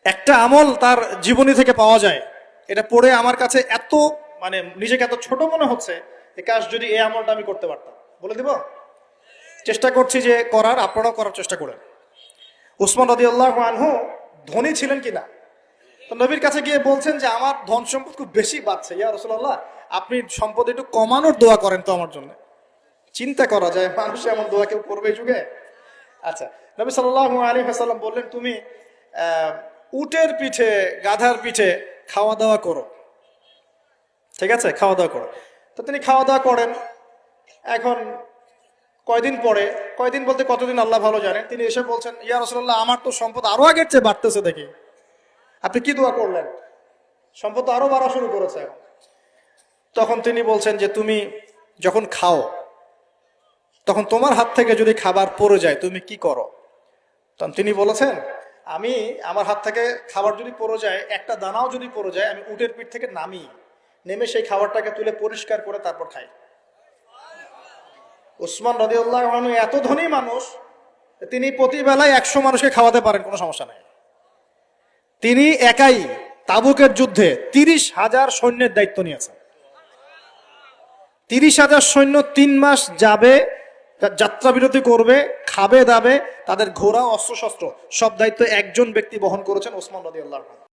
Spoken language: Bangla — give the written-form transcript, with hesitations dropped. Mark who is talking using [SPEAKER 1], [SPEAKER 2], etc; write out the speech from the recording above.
[SPEAKER 1] একটা আমল তার জীবনী থেকে পাওয়া যায়, এটা পড়ে আমার কাছে এত মানে নিজেকে এত ছোট মনে হচ্ছে যে কাশ যদি এই আমলটা আমি করতে পারতাম। বলে দিব, চেষ্টা করছি যে করার, আপনারাও করার চেষ্টা করেন। উসমান রাদিয়াল্লাহু আনহু ধনী ছিলেন কিনা, তো নবীর কাছে গিয়ে বলছেন যে আমার ধন সম্পদ খুব বেশি বাড়ছে, ইয়া রাসূলুল্লাহ আপনি সম্পদ একটু কমানোর দোয়া করেন তো আমার জন্য। চিন্তা করা যায় মানুষ এমন দোয়া কেউ করবে এই যুগে? আচ্ছা, নবী সাল্লাল্লাহু আলাইহি ওয়াসাল্লাম বললেন তুমি উটের পিঠে, গাধার পিঠে খাওয়া দাওয়া করো, ঠিক আছে, খাওয়া দাওয়া করো। তো তিনি খাওয়া দাওয়া করেন। এখন কয়দিন পরে, কয়দিন বলতে কতদিন আল্লাহ ভালো জানেন, তিনি এসে বলছেন ইয়া রাসূলুল্লাহ আমার তো সম্পদ আরো আগের চেয়ে বাড়তেছে দেখি, আপনি কি দোয়া করলেন? সম্পদ তো আরো বাড়া শুরু করেছে এখন। তখন তিনি বলছেন যে তুমি যখন খাও তখন তোমার হাত থেকে যদি খাবার পড়ে যায় তুমি কি করো? তখন তিনি বলেছেন আমি, আমার হাত থেকে খাবার যদি পড়ে যায়, একটা দানাও যদি পড়ে যায়, আমি উটের পিঠ থেকে নামি, নেমে সেই খাবারটাকে তুলে পরিষ্কার করে তারপর খাই। উসমান রাদিয়াল্লাহু আনহু এত ধনী মানুষ, তিনি প্রতি বেলায় 100 মানুষকে খাওয়াতে পারেন, কোনো সমস্যা নাই। তিনি একাই তাবুকের যুদ্ধে 30,000 সৈন্যের দায়িত্ব নিয়েছেন। 30,000 সৈন্য 3 মাস যাবে, যাত্রা বিরতি করবে, খাবে দাবে, তাদের ঘোড়া অস্ত্রশস্ত্র সব দায়িত্ব একজন ব্যক্তি বহন করেছেন, ওসমান রাদিয়াল্লাহু আনহু।